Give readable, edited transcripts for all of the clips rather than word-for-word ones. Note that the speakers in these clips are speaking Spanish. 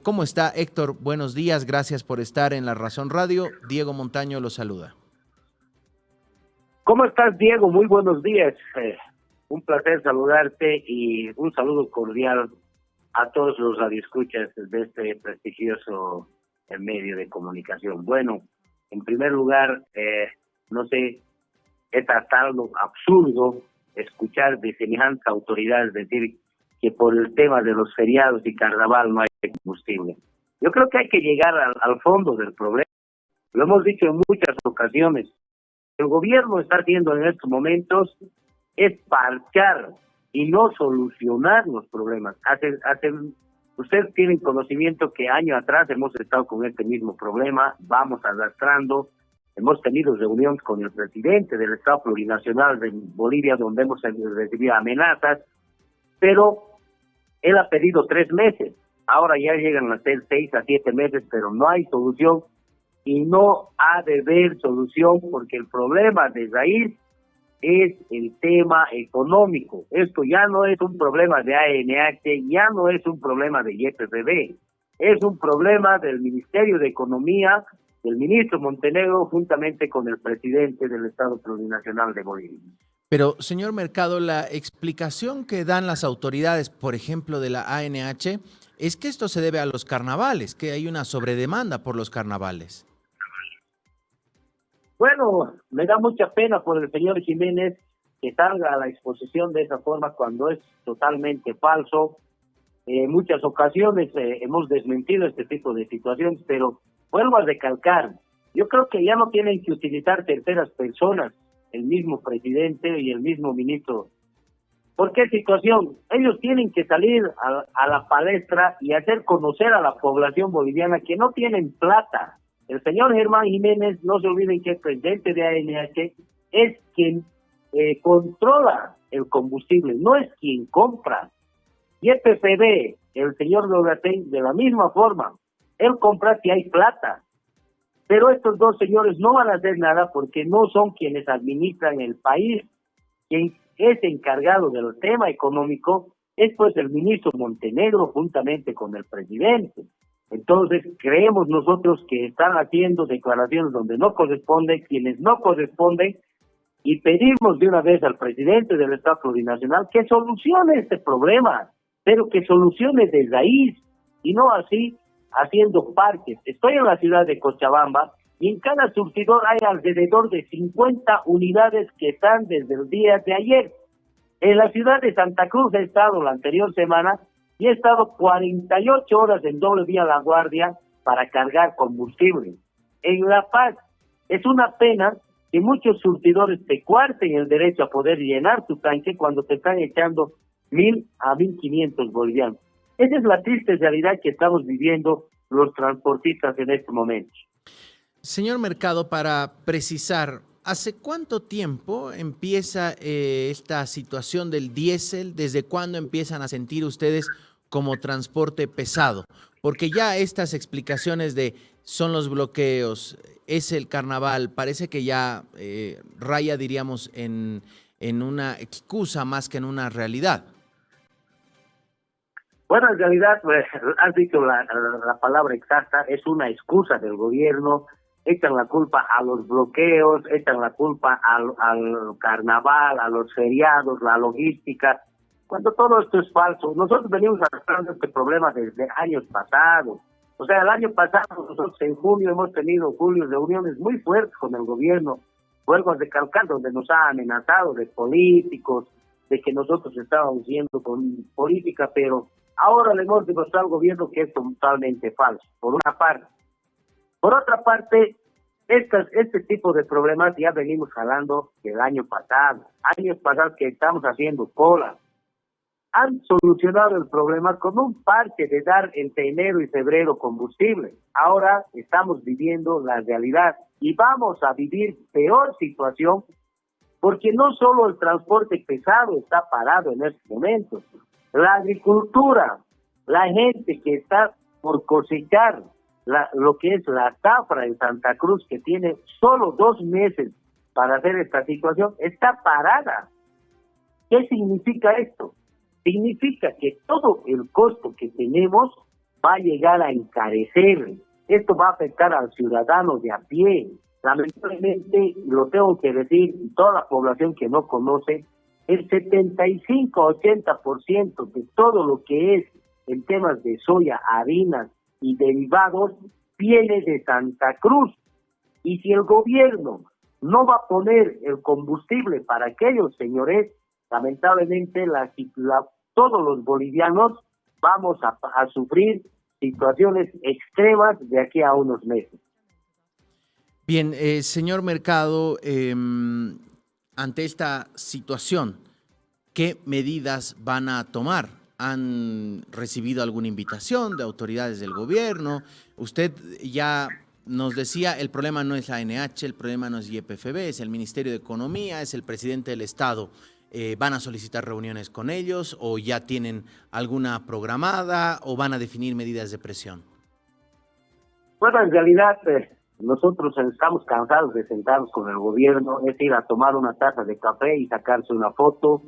¿Cómo está, Héctor? Buenos días, gracias por estar en La Razón Radio. Diego Montaño lo saluda. ¿Cómo estás, Diego? Muy buenos días. Un placer saludarte y un saludo cordial a todos los radioescuchas de este prestigioso medio de comunicación. Bueno, en primer lugar, no sé, es hasta algo absurdo escuchar de semejantes autoridades decir que por el tema de los feriados y carnaval no hay combustible. Yo creo que hay que llegar al fondo del problema. Lo hemos dicho en muchas ocasiones. El gobierno está haciendo en estos momentos es parchar y no solucionar los problemas. Ustedes tienen conocimiento que años atrás hemos estado con este mismo problema, vamos arrastrando, hemos tenido reuniones con el presidente del Estado Plurinacional de Bolivia donde hemos recibido amenazas, pero él ha pedido 3 meses, ahora ya llegan a ser 6 a 7 meses, pero no hay solución y no ha de haber solución porque el problema de raíz es el tema económico. Esto ya no es un problema de ANH, ya no es un problema de YPFB, es un problema del Ministerio de Economía, del ministro Montenegro, juntamente con el presidente del Estado Plurinacional de Bolivia. Pero, señor Mercado, la explicación que dan las autoridades, por ejemplo, de la ANH, es que esto se debe a los carnavales, que hay una sobredemanda por los carnavales. Bueno, me da mucha pena por el señor Jiménez que salga a la exposición de esa forma cuando es totalmente falso. En muchas ocasiones hemos desmentido este tipo de situaciones, pero vuelvo a recalcar, yo creo que ya no tienen que utilizar terceras personas, el mismo presidente y el mismo ministro. ¿Por qué situación? Ellos tienen que salir a la palestra y hacer conocer a la población boliviana que no tienen plata. El señor Germán Jiménez, no se olviden que el presidente de ANH es quien controla el combustible, no es quien compra. Y YPFB, el señor Logatén, de la misma forma, él compra si hay plata. Pero estos dos señores no van a hacer nada porque no son quienes administran el país. Quien es encargado del tema económico es pues el ministro Montenegro juntamente con el presidente. Entonces, creemos nosotros que están haciendo declaraciones donde no corresponden, quienes no corresponden, y pedimos de una vez al presidente del Estado Plurinacional que solucione este problema, pero que solucione de raíz, y no así haciendo parques. Estoy en la ciudad de Cochabamba, y en cada surtidor hay alrededor de 50 unidades que están desde el día de ayer. En la ciudad de Santa Cruz he estado la anterior semana, y he estado 48 horas en doble vía La Guardia para cargar combustible. En La Paz es una pena que muchos surtidores te cuarten el derecho a poder llenar tu tanque cuando te están echando 1.000 a 1.500 bolivianos. Esa es la triste realidad que estamos viviendo los transportistas en este momento. Señor Mercado, para precisar, ¿hace cuánto tiempo empieza esta situación del diésel? ¿Desde cuándo empiezan a sentir ustedes como transporte pesado? Porque ya estas explicaciones de son los bloqueos, es el carnaval, parece que ya raya, diríamos, en una excusa más que en una realidad. Bueno, en realidad, pues, has dicho la palabra exacta, es una excusa del gobierno. Echan la culpa a los bloqueos, echan la culpa al carnaval, a los feriados, la logística, cuando todo esto es falso. Nosotros venimos arrastrando este problema desde años pasados. O sea, el año pasado nosotros en junio hemos tenido reuniones muy fuertes con el gobierno. Vuelvo a recalcar, donde nos ha amenazado de políticos, de que nosotros estábamos yendo con política, pero ahora le hemos demostrado al gobierno que es totalmente falso, por una parte. Por otra parte, este tipo de problemas ya venimos jalando el año pasado. Años pasados que estamos haciendo cola. Han solucionado el problema con un parche de dar entre enero y febrero combustible. Ahora estamos viviendo la realidad y vamos a vivir peor situación porque no solo el transporte pesado está parado en estos momentos. La agricultura, la gente que está por cosechar lo que es la zafra en Santa Cruz, que tiene solo 2 meses para hacer esta situación, está parada. ¿Qué significa esto? Significa que todo el costo que tenemos va a llegar a encarecer. Esto va a afectar al ciudadano de a pie. Lamentablemente, lo tengo que decir, y toda la población que no conoce, el 75-80% de todo lo que es en temas de soya, harinas y derivados viene de Santa Cruz. Y si el gobierno no va a poner el combustible para aquellos señores, lamentablemente todos los bolivianos vamos a sufrir situaciones extremas de aquí a unos meses. Bien, señor Mercado, ante esta situación, ¿qué medidas van a tomar? ¿Han recibido alguna invitación de autoridades del gobierno? Usted ya nos decía, el problema no es la ANH, el problema no es YPFB, es el Ministerio de Economía, es el presidente del Estado. ¿Van a solicitar reuniones con ellos o ya tienen alguna programada o van a definir medidas de presión? Bueno, en realidad nosotros estamos cansados de sentarnos con el gobierno, es ir a tomar una taza de café y sacarse una foto.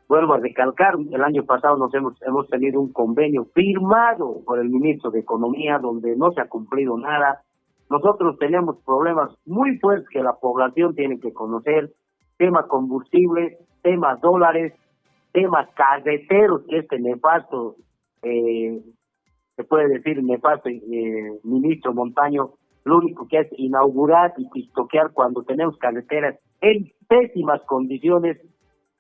Vuelvo a recalcar, el año pasado hemos tenido un convenio firmado por el ministro de Economía donde no se ha cumplido nada. Nosotros tenemos problemas muy fuertes que la población tiene que conocer, tema combustible, tema dólares, temas carreteros, que este nefasto, se puede decir nefasto, ministro Montaño, lo único que hace es inaugurar y pistoquear cuando tenemos carreteras en pésimas condiciones,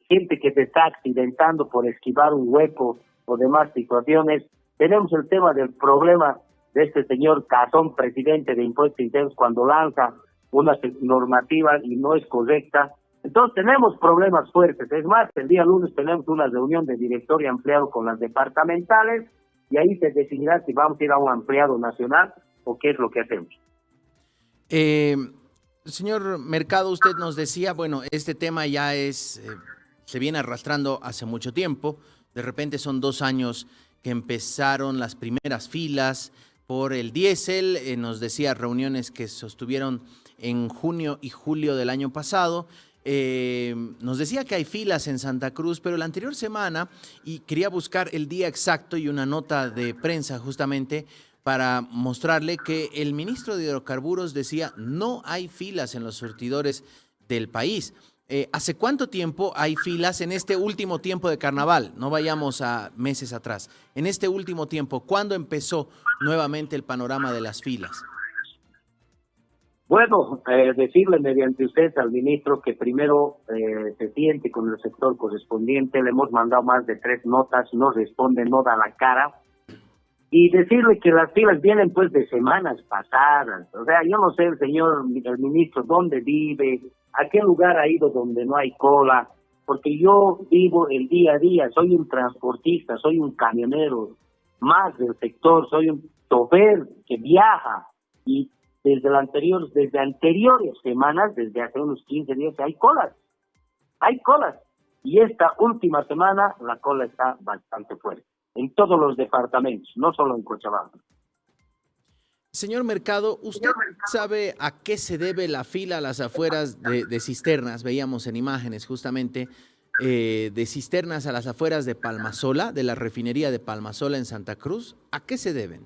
gente que se está accidentando por esquivar un hueco o demás situaciones. Tenemos el tema del problema de este señor Cazón, presidente de Impuestos Internos, cuando lanza una normativa y no es correcta. Entonces tenemos problemas fuertes. Es más, el día lunes tenemos una reunión de directorio ampliado con las departamentales y ahí se decidirá si vamos a ir a un ampliado nacional o qué es lo que hacemos. Señor Mercado, usted nos decía, bueno, este tema ya se viene arrastrando hace mucho tiempo. De repente son 2 años que empezaron las primeras filas por el diésel. Nos decía reuniones que sostuvieron en junio y julio del año pasado. Nos decía que hay filas en Santa Cruz, pero la anterior semana, y quería buscar el día exacto y una nota de prensa justamente para mostrarle que el ministro de Hidrocarburos decía no hay filas en los surtidores del país. ¿Hace cuánto tiempo hay filas en este último tiempo de carnaval? No vayamos a meses atrás. En este último tiempo, ¿cuándo empezó nuevamente el panorama de las filas? Bueno, decirle mediante usted al ministro que primero se siente con el sector correspondiente. Le hemos mandado más de 3 notas, no responde, no da la cara. Y decirle que las filas vienen pues de semanas pasadas. O sea, yo no sé el ministro dónde vive, a qué lugar ha ido donde no hay cola, porque yo vivo el día a día, soy un transportista, soy un camionero más del sector, soy un chofer que viaja y desde anteriores semanas, desde hace unos 15 días, hay colas. Y esta última semana la cola está bastante fuerte, en todos los departamentos, no solo en Cochabamba. Señor Mercado, ¿usted sabe a qué se debe la fila a las afueras de cisternas? Veíamos en imágenes justamente de cisternas a las afueras de Palmasola, de la refinería de Palmasola en Santa Cruz. ¿A qué se deben?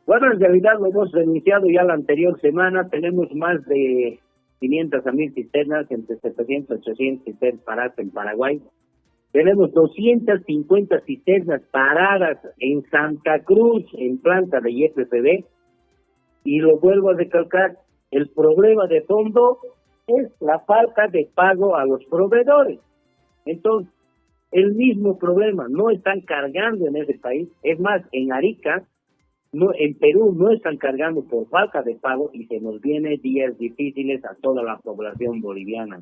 Bueno, en realidad lo hemos iniciado ya la anterior semana. Tenemos más de 500 a 1000 cisternas, entre 700 y 800 cisternas paradas en Paraguay. Tenemos 250 cisternas paradas en Santa Cruz, en planta de YPFB. Y lo vuelvo a recalcar, el problema de fondo es la falta de pago a los proveedores. Entonces, el mismo problema, no están cargando en ese país. Es más, en Arica, en Perú no están cargando por falta de pago y se nos vienen días difíciles a toda la población boliviana.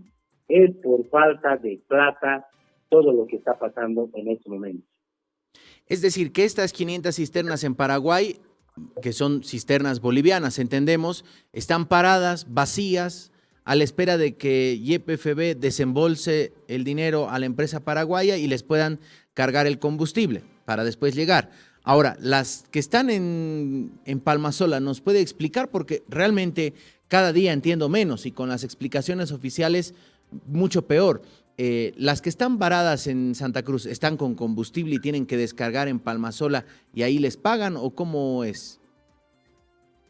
Es por falta de plata todo lo que está pasando en estos momentos. Es decir, que estas 500 cisternas en Paraguay, que son cisternas bolivianas, entendemos, están paradas, vacías, a la espera de que YPFB desembolse el dinero a la empresa paraguaya y les puedan cargar el combustible para después llegar. Ahora, las que están en Palmasola, ¿nos puede explicar? Porque realmente cada día entiendo menos y con las explicaciones oficiales mucho peor. las que están varadas en Santa Cruz, ¿están con combustible y tienen que descargar en Palmasola y ahí les pagan o cómo es?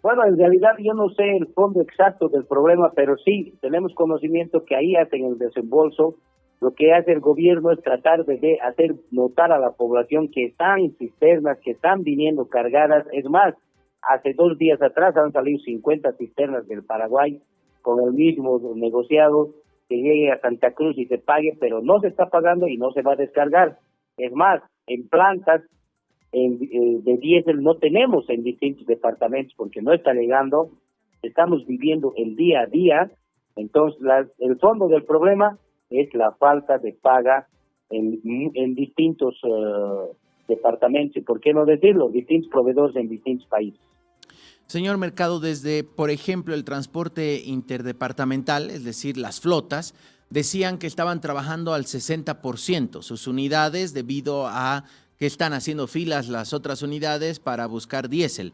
Bueno, en realidad yo no sé el fondo exacto del problema, pero sí tenemos conocimiento que ahí hacen el desembolso. Lo que hace el gobierno es tratar de hacer notar a la población que están cisternas, que están viniendo cargadas. Es más, hace 2 días atrás han salido 50 cisternas del Paraguay con el mismo negociado, que llegue a Santa Cruz y se pague, pero no se está pagando y no se va a descargar. Es más, en plantas de diésel no tenemos en distintos departamentos porque no está llegando, estamos viviendo el día a día. Entonces el fondo del problema es la falta de paga en distintos departamentos, y por qué no decirlo, distintos proveedores en distintos países. Señor Mercado, desde, por ejemplo, el transporte interdepartamental, es decir, las flotas, decían que estaban trabajando al 60% sus unidades debido a que están haciendo filas las otras unidades para buscar diésel.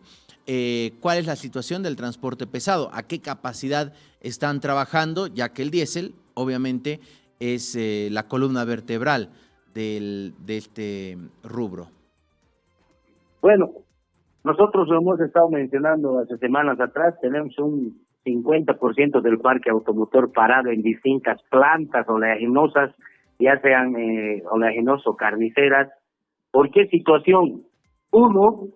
¿Cuál es la situación del transporte pesado? ¿A qué capacidad están trabajando? Ya que el diésel, obviamente, es la columna vertebral de este rubro. Bueno, nosotros lo hemos estado mencionando hace semanas atrás, tenemos un 50% del parque automotor parado en distintas plantas oleaginosas, ya sean oleaginosas o carniceras. ¿Por qué situación? Uno,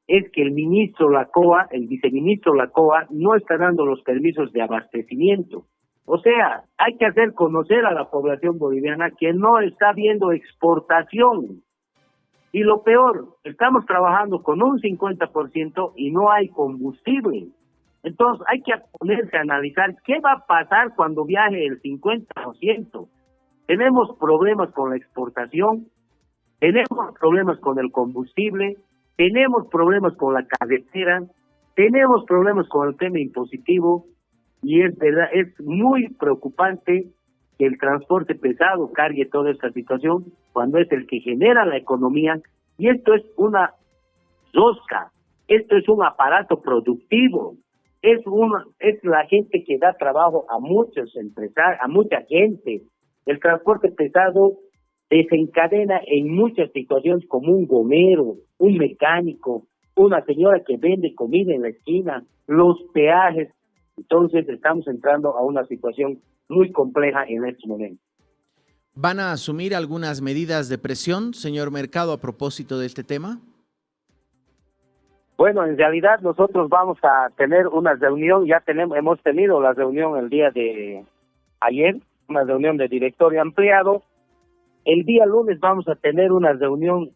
es que el ministro Lacoa, el viceministro Lacoa, no está dando los permisos de abastecimiento. O sea, hay que hacer conocer a la población boliviana que no está habiendo exportación. Y lo peor, estamos trabajando con un 50% y no hay combustible. Entonces hay que ponerse a analizar qué va a pasar cuando viaje el 50%. Tenemos problemas con la exportación, tenemos problemas con el combustible, tenemos problemas con la carretera, tenemos problemas con el tema impositivo, y es verdad, es muy preocupante que el transporte pesado cargue toda esta situación cuando es el que genera la economía, y esto es una rosca, esto es un aparato productivo, es la gente que da trabajo a muchos empresarios, a mucha gente. El transporte pesado desencadena en muchas situaciones como un gomero, un mecánico, una señora que vende comida en la esquina, los peajes. Entonces estamos entrando a una situación muy compleja en este momento. ¿Van a asumir algunas medidas de presión, señor Mercado, a propósito de este tema? Bueno, en realidad nosotros vamos a tener una reunión, hemos tenido la reunión el día de ayer, una reunión de directorio ampliado. El día lunes vamos a tener una reunión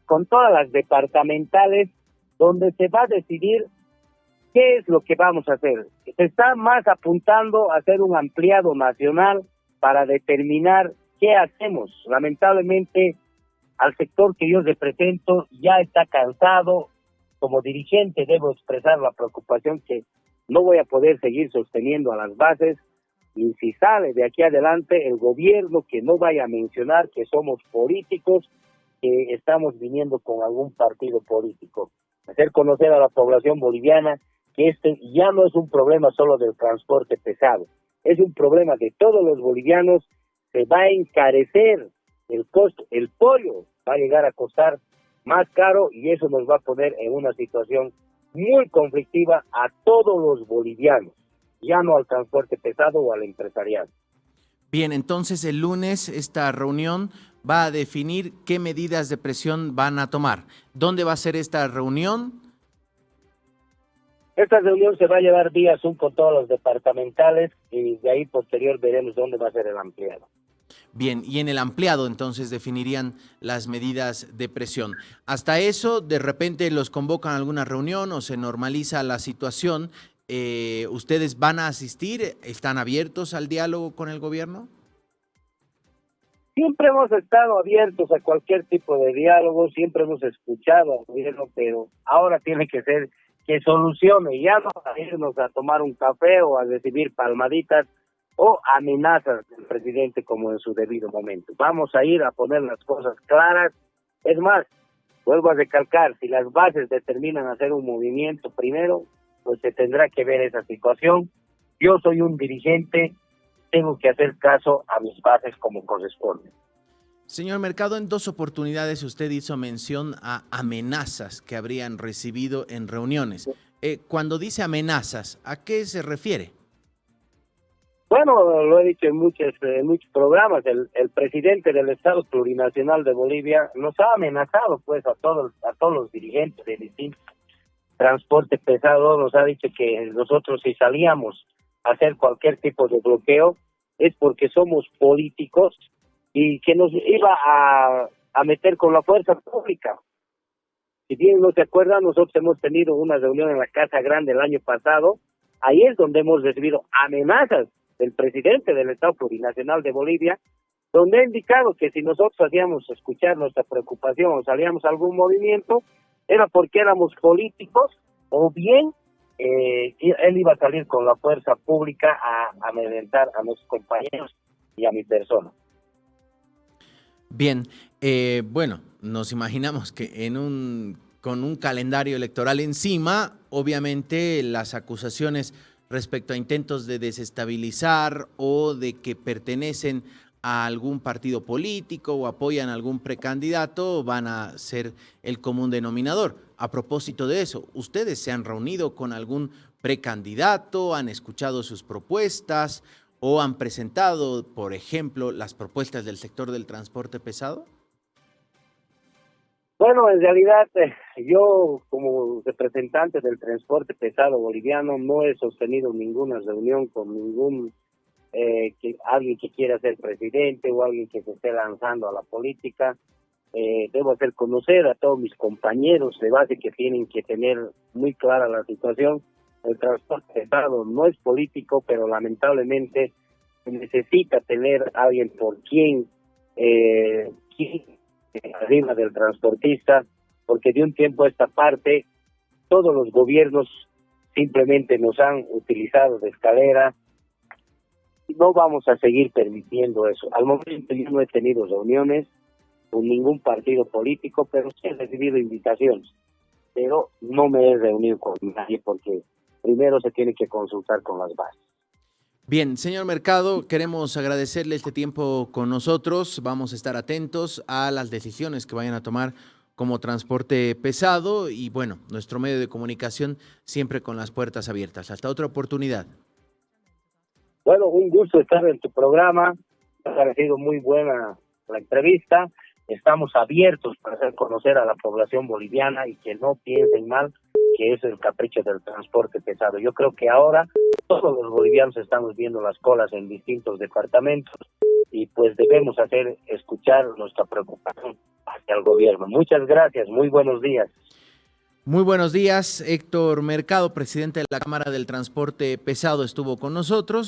con todas las departamentales donde se va a decidir qué es lo que vamos a hacer. Se está más apuntando a hacer un ampliado nacional para determinar qué hacemos. Lamentablemente, al sector que yo represento ya está cansado. Como dirigente debo expresar la preocupación que no voy a poder seguir sosteniendo a las bases, y si sale de aquí adelante el gobierno que no vaya a mencionar que somos políticos, que estamos viniendo con algún partido político. Hacer conocer a la población boliviana que este ya no es un problema solo del transporte pesado, es un problema de todos los bolivianos. Se va a encarecer el costo, el pollo va a llegar a costar más caro y eso nos va a poner en una situación muy conflictiva a todos los bolivianos, ya no al transporte pesado o al empresarial. Bien, entonces el lunes esta reunión va a definir qué medidas de presión van a tomar. ¿Dónde va a ser esta reunión? Esta reunión se va a llevar vía Zoom con todos los departamentales y de ahí posterior veremos dónde va a ser el ampliado. Bien, y en el ampliado entonces definirían las medidas de presión. Hasta eso, de repente los convocan a alguna reunión o se normaliza la situación. ¿Ustedes van a asistir? ¿Están abiertos al diálogo con el gobierno? Siempre hemos estado abiertos a cualquier tipo de diálogo, siempre hemos escuchado al gobierno, pero ahora tiene que ser que solucione, ya no a irnos a tomar un café o a recibir palmaditas o amenazas del presidente como en su debido momento. Vamos a ir a poner las cosas claras. Es más, vuelvo a recalcar, si las bases determinan hacer un movimiento primero, pues se tendrá que ver esa situación. Yo soy un dirigente tengo que hacer caso a mis bases como corresponde. Señor Mercado, en 2 oportunidades usted hizo mención a amenazas que habrían recibido en reuniones. Cuando dice amenazas, ¿a qué se refiere? Bueno, lo he dicho en muchos programas, el presidente del Estado Plurinacional de Bolivia nos ha amenazado pues a todos los dirigentes de distintos transporte pesado, nos ha dicho que nosotros si salíamos a hacer cualquier tipo de bloqueo es porque somos políticos y que nos iba a meter con la fuerza pública. Si bien no se acuerdan, nosotros hemos tenido una reunión en la Casa Grande el año pasado, ahí es donde hemos recibido amenazas del presidente del Estado Plurinacional de Bolivia, donde ha indicado que si nosotros hacíamos escuchar nuestra preocupación o salíamos a algún movimiento, era porque éramos políticos o bien él iba a salir con la fuerza pública a amedrentar a nuestros compañeros y a mi persona. Bien, bueno, nos imaginamos que con un calendario electoral encima, obviamente las acusaciones respecto a intentos de desestabilizar o de que pertenecen a algún partido político o apoyan a algún precandidato van a ser el común denominador. A propósito de eso, ¿ustedes se han reunido con algún precandidato, han escuchado sus propuestas o han presentado, por ejemplo, las propuestas del sector del transporte pesado? Bueno, en realidad yo como representante del transporte pesado boliviano no he sostenido ninguna reunión con ningún alguien que quiera ser presidente o alguien que se esté lanzando a la política. Debo hacer conocer a todos mis compañeros de base que tienen que tener muy clara la situación. El transporte pesado no es político, pero lamentablemente necesita tener a alguien por quien arriba del transportista, porque de un tiempo a esta parte todos los gobiernos simplemente nos han utilizado de escalera y no vamos a seguir permitiendo eso. Al momento yo no he tenido reuniones con ningún partido político, pero sí he recibido invitaciones, pero no me he reunido con nadie porque primero se tiene que consultar con las bases. Bien, señor Mercado, queremos agradecerle este tiempo con nosotros. Vamos a estar atentos a las decisiones que vayan a tomar como transporte pesado y, bueno, nuestro medio de comunicación siempre con las puertas abiertas. Hasta otra oportunidad. Bueno, un gusto estar en tu programa. Me ha parecido muy buena la entrevista. Estamos abiertos para hacer conocer a la población boliviana y que no piensen mal que es el capricho del transporte pesado. Yo creo que ahora todos los bolivianos estamos viendo las colas en distintos departamentos y pues debemos hacer escuchar nuestra preocupación hacia el gobierno. Muchas gracias, muy buenos días. Muy buenos días, Héctor Mercado, presidente de la Cámara del Transporte Pesado, estuvo con nosotros.